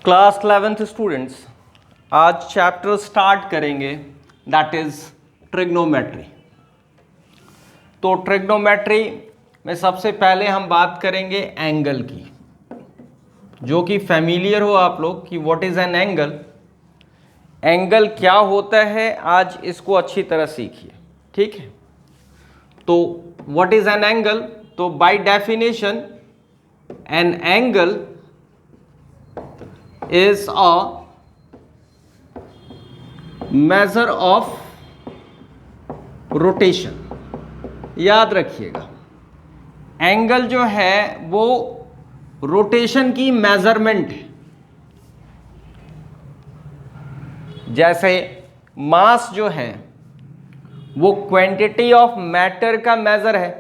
Class 11th students, आज chapter start करेंगे that is trigonometry. तो ट्रिग्नोमेट्री में सबसे पहले हम बात करेंगे एंगल की, जो कि फैमिलियर हो आप लोग कि what is an angle, angle क्या होता है। आज इसको अच्छी तरह सीखिए, ठीक है। तो व्हाट इज एन एंगल, तो by definition an angle is a measure of rotation। याद रखिएगा, एंगल जो है वो रोटेशन की मेजरमेंट है। जैसे मास जो है वो क्वांटिटी ऑफ मैटर का मेजर है।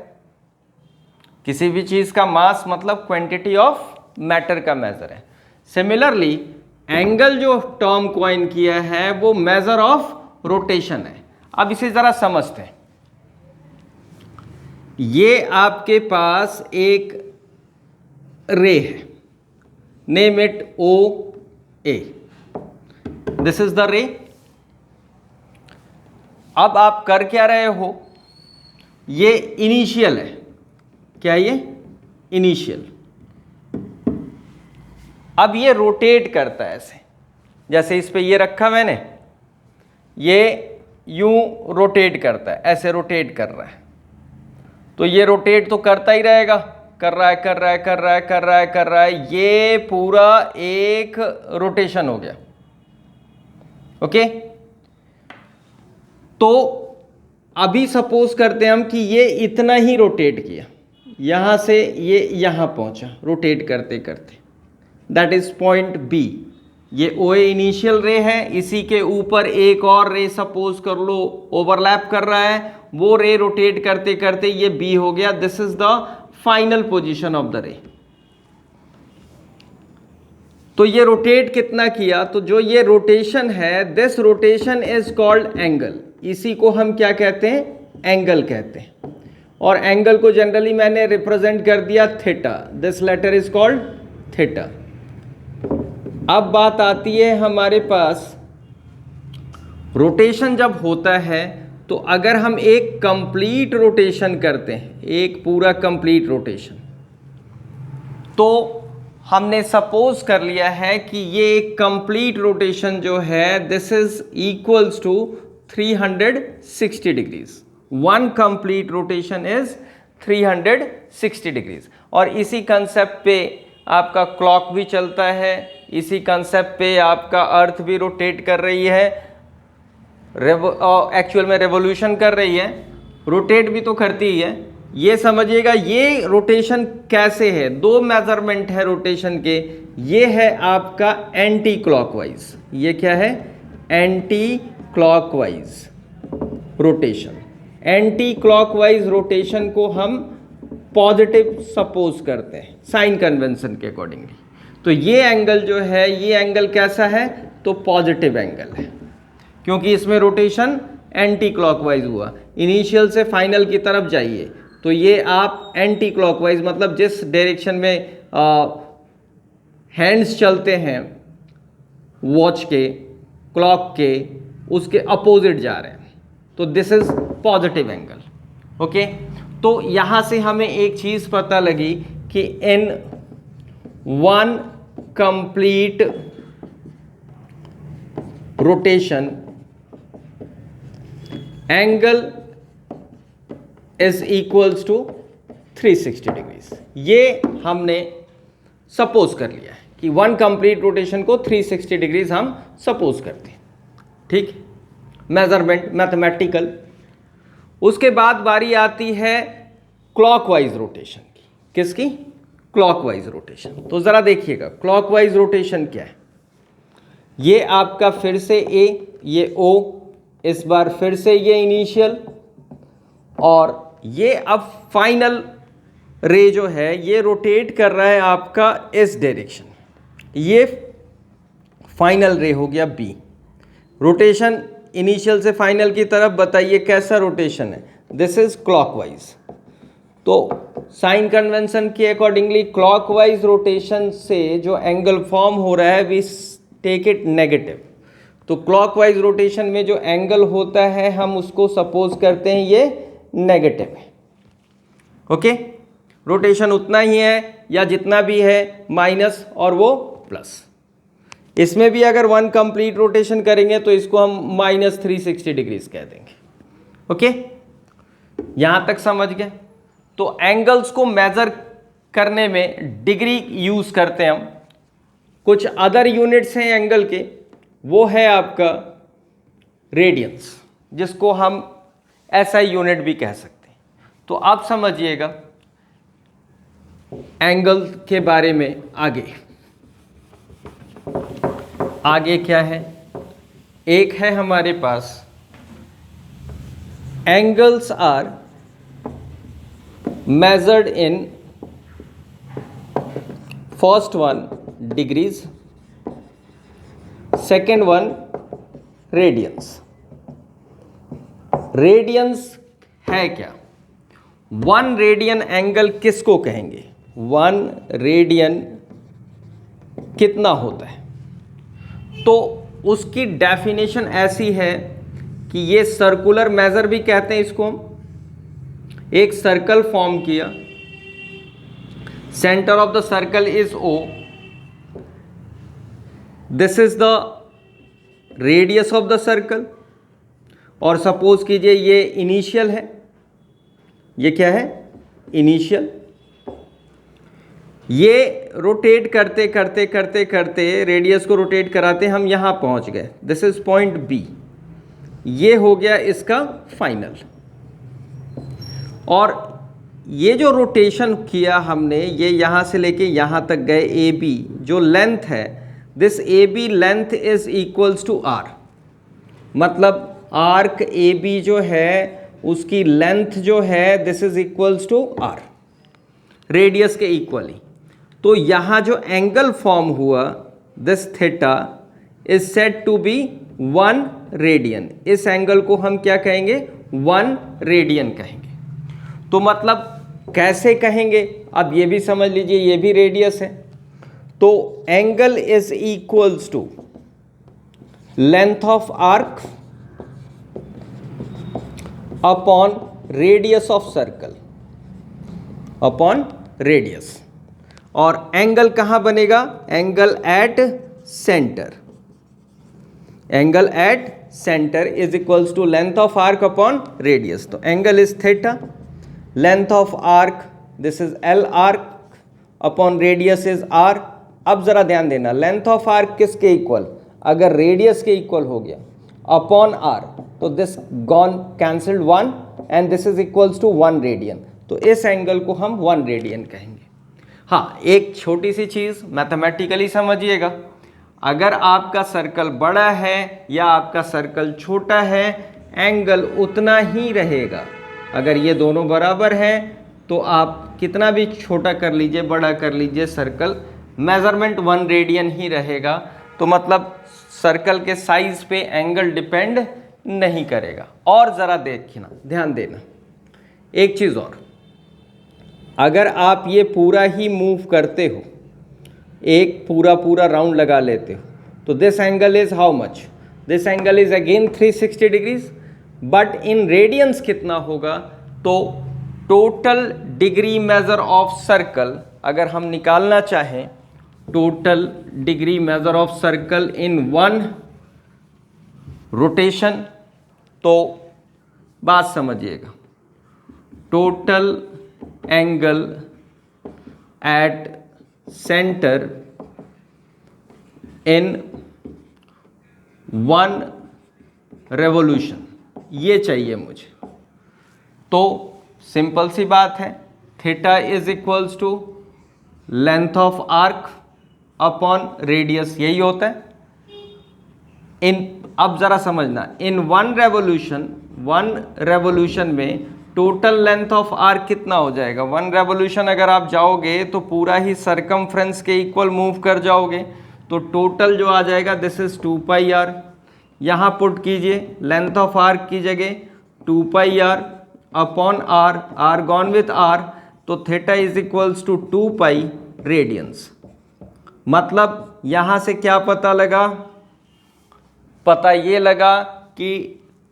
किसी भी चीज का मास मतलब क्वांटिटी ऑफ मैटर का मेजर है। सिमिलरली एंगल जो टर्म कॉइन किया है वो मेजर ऑफ रोटेशन है। अब इसे जरा समझते हैं। ये आपके पास एक रे है, name it O A, this is the ray. अब आप कर क्या रहे हो, ये इनिशियल है, क्या ये इनिशियल। अब ये रोटेट करता है ऐसे, जैसे इस पे ये रखा मैंने, ये यूं रोटेट करता है, ऐसे रोटेट कर रहा है। तो ये रोटेट तो करता ही रहेगा, कर रहा है कर रहा है कर रहा है कर रहा है कर रहा है, ये पूरा एक रोटेशन हो गया। ओके, तो अभी सपोज करते हैं हम कि ये इतना ही रोटेट किया, यहां से ये यहां पहुंचा रोटेट करते करते, दैट इज पॉइंट बी। ये ओ ए इनिशियल रे है, इसी के ऊपर एक और रे सपोज कर लो ओवरलैप कर रहा है, वो रे रोटेट करते करते ये बी हो गया। This is the final position of the रे। तो ये रोटेट कितना किया, तो जो ये रोटेशन है, this rotation is called angle. इसी को हम क्या कहते हैं, एंगल कहते हैं। और एंगल को जनरली मैंने रिप्रेजेंट कर दिया theta, this letter is called theta. अब बात आती है हमारे पास, रोटेशन जब होता है तो अगर हम एक कंप्लीट रोटेशन करते हैं, एक पूरा कंप्लीट रोटेशन, तो हमने सपोज कर लिया है कि ये एक कंप्लीट रोटेशन जो है this is equals to 360 degrees. One complete rotation is 360 degrees. और इसी कंसेप्ट पे आपका क्लॉक भी चलता है, इसी कंसेप्ट पे आपका अर्थ भी रोटेट कर रही है, एक्चुअल में रेवोल्यूशन कर रही है, रोटेट भी तो करती ही है। ये समझिएगा ये रोटेशन कैसे है, दो मेजरमेंट है रोटेशन के। ये है आपका एंटी क्लॉकवाइज, ये क्या है, anti clockwise rotation. Anti clockwise rotation को हम पॉजिटिव सपोज करते हैं साइन कन्वेंशन के अकॉर्डिंगली। तो ये एंगल जो है, ये एंगल कैसा है, तो पॉजिटिव एंगल है, क्योंकि इसमें रोटेशन एंटी क्लॉकवाइज हुआ। इनिशियल से फाइनल की तरफ जाइए तो ये आप एंटी क्लॉकवाइज, मतलब जिस डायरेक्शन में हैंड्स चलते हैं वॉच के, क्लॉक के, उसके अपोजिट जा रहे हैं, तो this is positive angle. Okay, तो यहां से हमें एक चीज पता लगी कि in one complete rotation angle is equals to 360 degrees. ये हमने सपोज कर लिया है कि वन कंप्लीट रोटेशन को 360 डिग्रीज हम सपोज करते हैं, ठीक, मेजरमेंट मैथमेटिकल। उसके बाद बारी आती है क्लॉकवाइज रोटेशन की। किसकी, क्लॉकवाइज रोटेशन। तो जरा देखिएगा क्लॉकवाइज रोटेशन क्या है। ये आपका फिर से ए, ये ओ, इस बार फिर से ये इनिशियल, और ये अब फाइनल रे जो है ये रोटेट कर रहा है आपका इस डायरेक्शन। ये फाइनल रे हो गया बी। रोटेशन इनिशियल से फाइनल की तरफ, बताइए कैसा रोटेशन है, दिस इज क्लॉकवाइज। तो साइन कन्वेंशन के अकॉर्डिंगली क्लॉकवाइज रोटेशन से जो एंगल फॉर्म हो रहा है वी टेक इट नेगेटिव। तो क्लॉकवाइज रोटेशन में जो एंगल होता है हम उसको सपोज करते हैं ये नेगेटिव है। ओके, रोटेशन उतना ही है या जितना भी है माइनस और वो प्लस। इसमें भी अगर वन कंप्लीट रोटेशन करेंगे तो इसको हम -360 डिग्रीज कह देंगे। ओके, यहां तक समझ गए। तो एंगल्स को मेजर करने में डिग्री यूज करते हैं हम। कुछ अदर यूनिट्स हैं एंगल के, वो है आपका रेडियंस, जिसको हम SI यूनिट भी कह सकते हैं। तो आप समझिएगा एंगल के बारे में। आगे क्या है, एक है हमारे पास angles are measured in first one degrees, second one radians। Radians है क्या? 1 रेडियन एंगल किसको कहेंगे? 1 रेडियन कितना होता है? तो उसकी डेफिनेशन ऐसी है कि ये सर्कुलर मेजर भी कहते हैं इसको हम। एक सर्कल फॉर्म किया, centre of the circle is O, this is the radius of the circle, और सपोज कीजिए ये इनिशियल है, ये क्या है? इनिशियल। ये रोटेट करते करते करते करते रेडियस को रोटेट कराते हम यहां पहुंच गए, दिस इज पॉइंट B, ये हो गया इसका फाइनल। और ये जो रोटेशन किया हमने, ये यहां से लेके यहां तक गए AB, जो लेंथ है, this AB length is equals to R। मतलब आर्क AB जो है उसकी लेंथ जो है this is equals to R, radius के इक्वली। तो यहां जो एंगल फॉर्म हुआ this theta is said to be 1 radian. इस एंगल को हम क्या कहेंगे? 1 रेडियन कहेंगे। तो मतलब कैसे कहेंगे? अब ये भी समझ लीजिए, ये भी रेडियस है। तो angle is equals to length of arc upon radius of circle upon radius. और एंगल कहां बनेगा? Angle at centre. Angle at centre is equals to length of arc upon radius. तो angle is theta, length of arc this is L arc upon radius is R। अब जरा ध्यान देना, length of arc किसके equal? अगर radius के equal हो गया अपॉन R, तो this gone cancelled 1 and this is equals to 1 radian. तो इस एंगल को हम 1 रेडियन कहेंगे। हाँ, एक छोटी सी चीज मैथमेटिकली समझिएगा, अगर आपका सर्कल बड़ा है या आपका सर्कल छोटा है, एंगल उतना ही रहेगा। अगर ये दोनों बराबर हैं तो आप कितना भी छोटा कर लीजिए, बड़ा कर लीजिए, सर्कल मेजरमेंट 1 रेडियन ही रहेगा। तो मतलब सर्कल के साइज पे एंगल डिपेंड नहीं करेगा। और ज़रा देखना, ध्यान देना एक चीज़ और, अगर आप ये पूरा ही मूव करते हो, एक पूरा राउंड लगा लेते हो, तो this angle is how much? This angle is again 360 degrees, but in radians कितना होगा? तो total degree measure of circle अगर हम निकालना चाहें, total degree measure of circle in 1 rotation, तो बात समझिएगा, total angle at centre in 1 revolution, ये चाहिए मुझे। तो सिंपल सी बात है, theta is equals to length of arc upon radius, यही होता है। अब जरा समझना, इन 1 रेवोल्यूशन में टोटल लेंथ ऑफ आर्क कितना हो जाएगा? 1 रेवोल्यूशन अगर आप जाओगे तो पूरा ही सरकमफ्रेंस के इक्वल मूव कर जाओगे, तो टोटल जो आ जाएगा दिस इज 2 पाई आर। यहाँ पुट कीजिए लेंथ ऑफ आर्क की जगह 2 pi R upon R, R gone with R, तो theta is equals to 2 pi radians. मतलब यहां से क्या पता लगा? पता ये लगा कि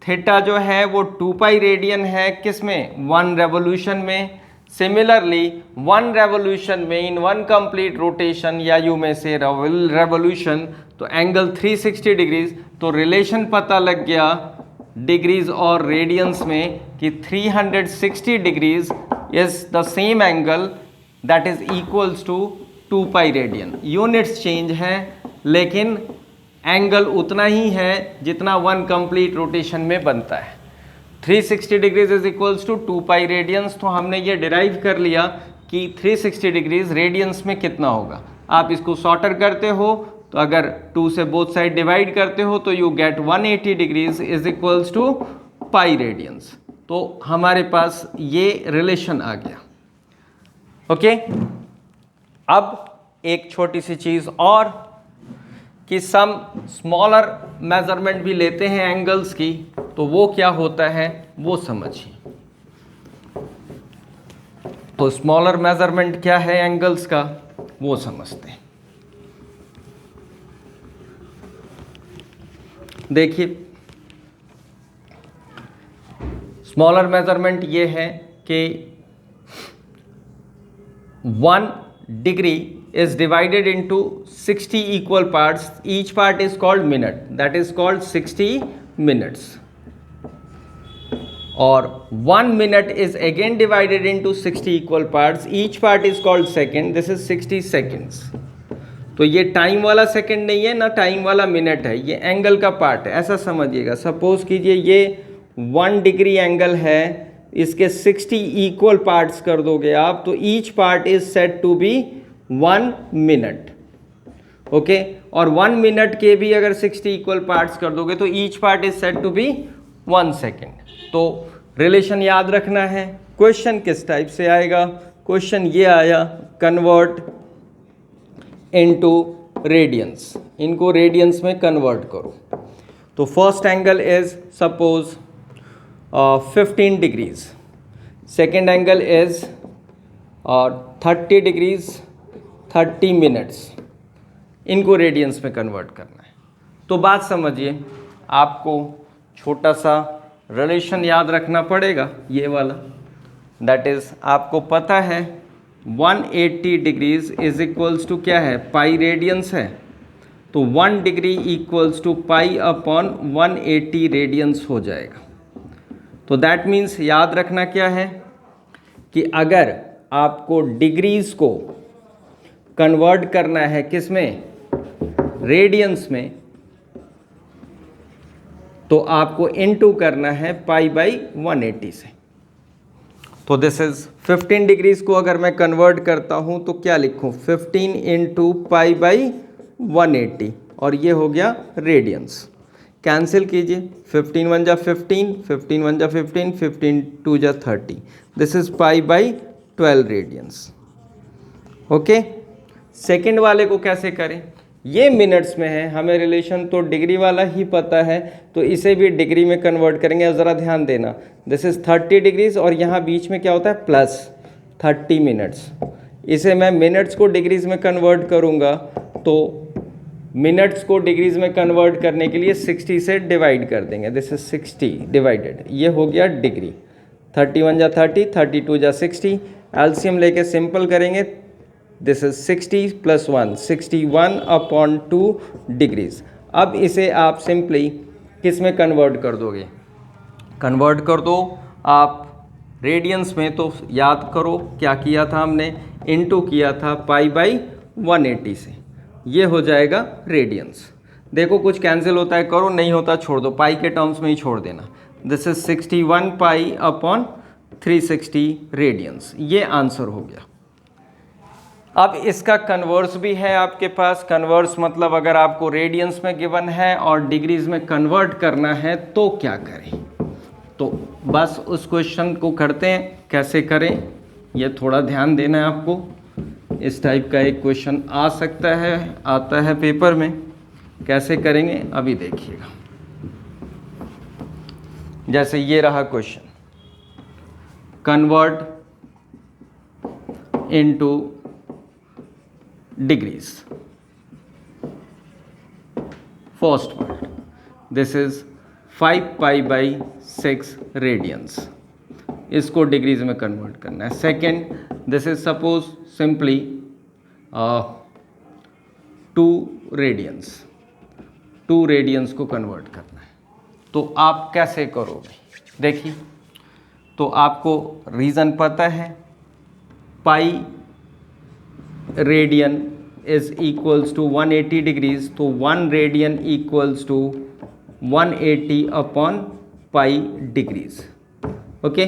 थीटा जो है वो 2 पाई रेडियन है, किसमें? 1 रेवोल्यूशन में। सिमिलरली 1 रेवोल्यूशन में इन 1 कंप्लीट रोटेशन या यू में से रेवोल्यूशन, तो एंगल 360 डिग्रीज। तो रिलेशन पता लग गया डिग्रीज और रेडियंस में कि 360 degrees is the same angle that is equals to 2 pi radian. Units change है लेकिन एंगल उतना ही है जितना 1 कंप्लीट रोटेशन में बनता है। 360 degrees is equals to 2 pi radians. तो हमने ये डिराइव कर लिया कि 360 डिग्रीज रेडियंस में कितना होगा। आप इसको सॉर्टर करते हो तो अगर 2 से बोथ साइड डिवाइड करते हो तो you get 180 degrees is equals to pi radians. तो हमारे पास ये रिलेशन आ गया। ओके, अब एक छोटी सी चीज और कि सम स्मॉलर मेजरमेंट भी लेते हैं एंगल्स की, तो वो क्या होता है वो समझिए। तो स्मॉलर मेजरमेंट क्या है एंगल्स का वो समझते हैं। देखिए, स्मॉलर मेजरमेंट ये है कि 1 degree is divided into 60 equal parts. Each part is called minute. That is called 60 minutes. Or 1 minute is again divided into 60 equal parts. Each part is called second. This is 60 seconds. तो ये time वाला second नहीं है ना time वाला minute है, ये angle का पार्ट है, ऐसा समझिएगा। सपोज कीजिए ये 1 डिग्री एंगल है, इसके 60 इक्वल पार्ट्स कर दोगे आप तो each part is said to be 1 minute. Okay, और 1 मिनट के भी अगर 60 इक्वल पार्ट्स कर दोगे तो each part is said to be 1 second. तो रिलेशन याद रखना है। क्वेश्चन किस टाइप से आएगा? क्वेश्चन ये आया, कन्वर्ट इनटू रेडियंस, इनको रेडियंस में कन्वर्ट करो। तो first angle is suppose 15 degrees, second angle is 30 degrees 30 minutes, इनको रेडियंस में कन्वर्ट करना है। तो बात समझिए, आपको छोटा सा रिलेशन याद रखना पड़ेगा ये वाला, दैट इज आपको पता है 180 डिग्रीज इज इक्वल्स टू क्या है? पाई रेडियंस है। तो 1 degree equals to pi upon 180 radians हो जाएगा। तो दैट मीन्स याद रखना क्या है कि अगर आपको डिग्रीज को कन्वर्ट करना है किस में? रेडियंस में, तो आपको इनटू करना है पाई बाई 180 से। तो दिस इज 15 डिग्रीज को अगर मैं कन्वर्ट करता हूं तो क्या लिखूं? 15 इंटू पाई बाई 180, और ये हो गया रेडियंस। कैंसिल कीजिए, 15 1 जा 15, 15 1 जा 15, 15 2 जा 30, this is pi by 12 radians. Okay, second वाले को कैसे करें? ये मिनट्स में है, हमें रिलेशन तो डिग्री वाला ही पता है, तो इसे भी डिग्री में कन्वर्ट करेंगे। ज़रा ध्यान देना, दिस इज 30 डिग्रीज और यहाँ बीच में क्या होता है? Plus 30 minutes. इसे मैं मिनट्स को डिग्रीज में कन्वर्ट करूँगा, तो मिनट्स को डिग्रीज में कन्वर्ट करने के लिए 60 से डिवाइड कर देंगे। दिस इज 60 डिवाइडेड, ये हो गया डिग्री। 31 जा 30, 32 जा 60, एलसीएम लेके सिंपल करेंगे। This is 60 plus 1, 61 upon 2 degrees. अब इसे आप सिंपली किस में कन्वर्ट कर दोगे? कन्वर्ट कर दो आप रेडियंस में। तो याद करो क्या किया था हमने? इनटू किया था पाई बाई 180 से, ये हो जाएगा रेडियंस। देखो कुछ कैंसिल होता है करो, नहीं होता छोड़ दो, पाई के टर्म्स में ही छोड़ देना। This is 61 pi upon 360 radians, ये आंसर हो गया। अब इसका कन्वर्स भी है आपके पास। कन्वर्स मतलब अगर आपको रेडियंस में गिवन है और डिग्रीज में कन्वर्ट करना है तो क्या करें? तो बस उस क्वेश्चन को करते हैं, कैसे करें ये थोड़ा ध्यान देना है आपको। इस टाइप का एक क्वेश्चन आ सकता है, आता है पेपर में, कैसे करेंगे अभी देखिएगा। जैसे ये रहा question, convert into degrees. First part, this is 5 pi by 6 radians, इसको डिग्रीज में कन्वर्ट करना है. Second, this is suppose simply 2 radians, 2 radians को कन्वर्ट करना है. तो आप कैसे करोगे? देखिए, तो आपको रीज़न पता है, pi radian is equals to 180 degrees, तो 1 radian equals to 180 upon pi degrees. Okay,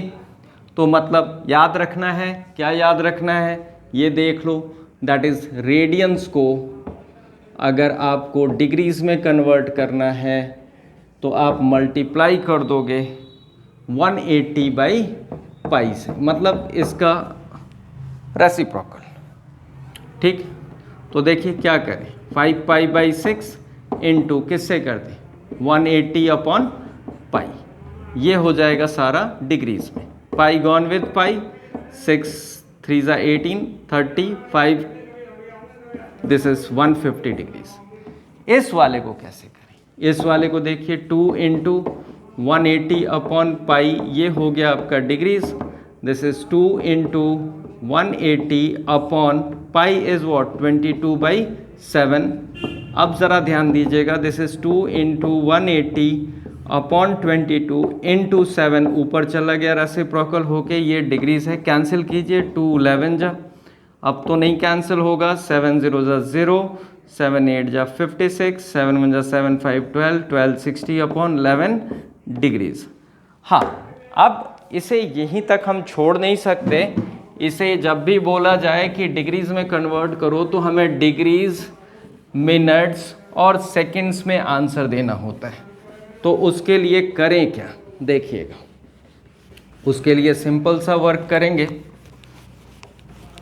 तो मतलब याद रखना है, क्या याद रखना है, ये देख लो, दैट इज रेडियंस को अगर आपको डिग्रीज में कन्वर्ट करना है तो आप मल्टीप्लाई कर दोगे 180 बाई पाई से, मतलब इसका रेसिप्रोकल. ठीक, तो देखिए क्या करें, 5 पाई बाई 6 इंटू किससे कर दें, 180 अपॉन पाई. ये हो जाएगा सारा डिग्रीज में. पाई गॉन विद पाई, 6 3 ज़ा 18, 35, दिस इज 150 डिग्रीज. इस वाले को कैसे करें? इस वाले को देखिए, 2 इंटू 180 अपॉन पाई, ये हो गया आपका degrees. This is 2 into 180 upon pi is what 22/7. अब ज़रा ध्यान दीजिएगा, this is 2 into 180 upon 22 into 7, ऊपर चला गया रेसिप्रोकल होके, ये डिग्रीज है. कैंसिल कीजिए, 2 11 जा, अब तो नहीं कैंसिल होगा, 7 0 जा 0, 7 8 जा 56, 7 1 जा 7 5 12, 12 60 अपॉन 11 डिग्रीज. हाँ, अब इसे यहीं तक हम छोड़ नहीं सकते. इसे जब भी बोला जाए कि डिग्रीज में कन्वर्ट करो तो हमें डिग्रीज, मिनट्स और सेकंड्स में आंसर देना होता है. तो उसके लिए करें क्या, देखिएगा. उसके लिए सिंपल सा वर्क करेंगे,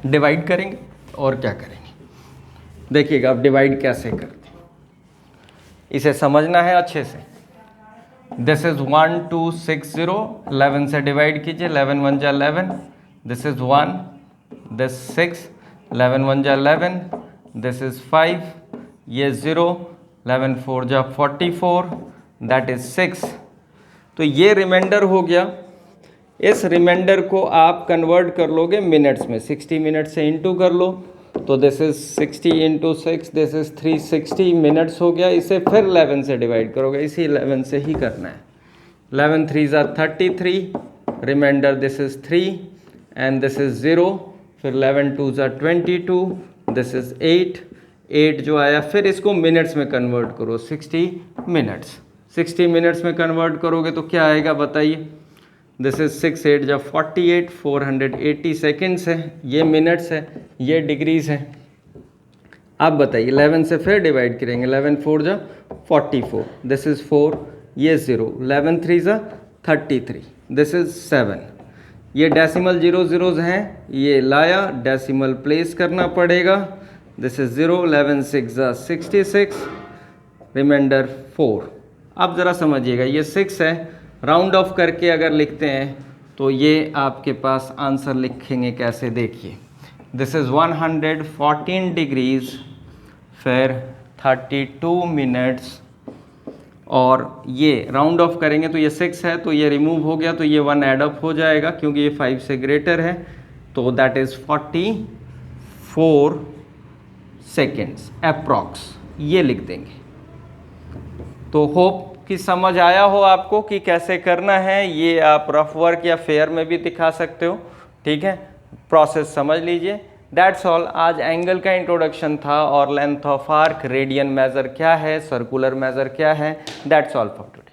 डिवाइड करेंगे और क्या करेंगे. देखिएगा अब डिवाइड कैसे करते हैं, इसे समझना है अच्छे से. दिस इज 1 2 6 0, 11 से डिवाइड कीजिए, 11 1 जा 11, दिस इज 1, दिस 6, 11 1 जा 11, दिस इज 5, ये 0, 11 4 जा 44, दैट इज 6. तो ये रिमाइंडर हो गया. इस रिमाइंडर को आप कन्वर्ट कर लोगे मिनट्स में, 60 मिनट से इंटू कर लो, तो this is 60 into 6, this is 360 minutes हो गया. इसे फिर 11 से डिवाइड करोगे, इसी 11 से ही करना है. 11 3 ज़ा 33, reminder this is 3 and this is 0, फिर 11 2 ज़ा 22, दिस इज 8, 8 जो आया, फिर इसको मिनट्स में कन्वर्ट करो, 60 मिनट्स. 60 मिनट्स में कन्वर्ट करोगे तो क्या आएगा बताइए. दिस इज 6 8 जा 48, 480 सेकेंड्स है, ये मिनट्स है, ये डिग्रीज है. अब बताइए 11 से फिर डिवाइड करेंगे, 11 4 जा 44, दिस इज 4, ये 0, 11 3 जा 33, दिस इज 7. ये डेसिमल 0 0s हैं, ये लाया, डेसिमल प्लेस करना पड़ेगा. दिस इज 0, 11 6 जा 66, रिमाइंडर 4. अब ज़रा समझिएगा, ये 6 है, राउंड ऑफ करके अगर लिखते हैं तो ये आपके पास आंसर लिखेंगे कैसे, देखिए. दिस इज़ 114 डिग्रीज, फिर 32 मिनट्स, और ये राउंड ऑफ करेंगे तो ये 6 है, तो ये रिमूव हो गया, तो ये 1 ऐड अप हो जाएगा क्योंकि ये 5 से ग्रेटर है, तो दैट इज़ 44 सेकेंड्स अप्रॉक्स, ये लिख देंगे. तो होप कि समझ आया हो आपको कि कैसे करना है. ये आप रफ वर्क या फेयर में भी दिखा सकते हो. ठीक है, प्रोसेस समझ लीजिए. That's all. आज एंगल का इंट्रोडक्शन था और length of arc, radian measure क्या है, सर्कुलर मेज़र क्या है. That's all for today.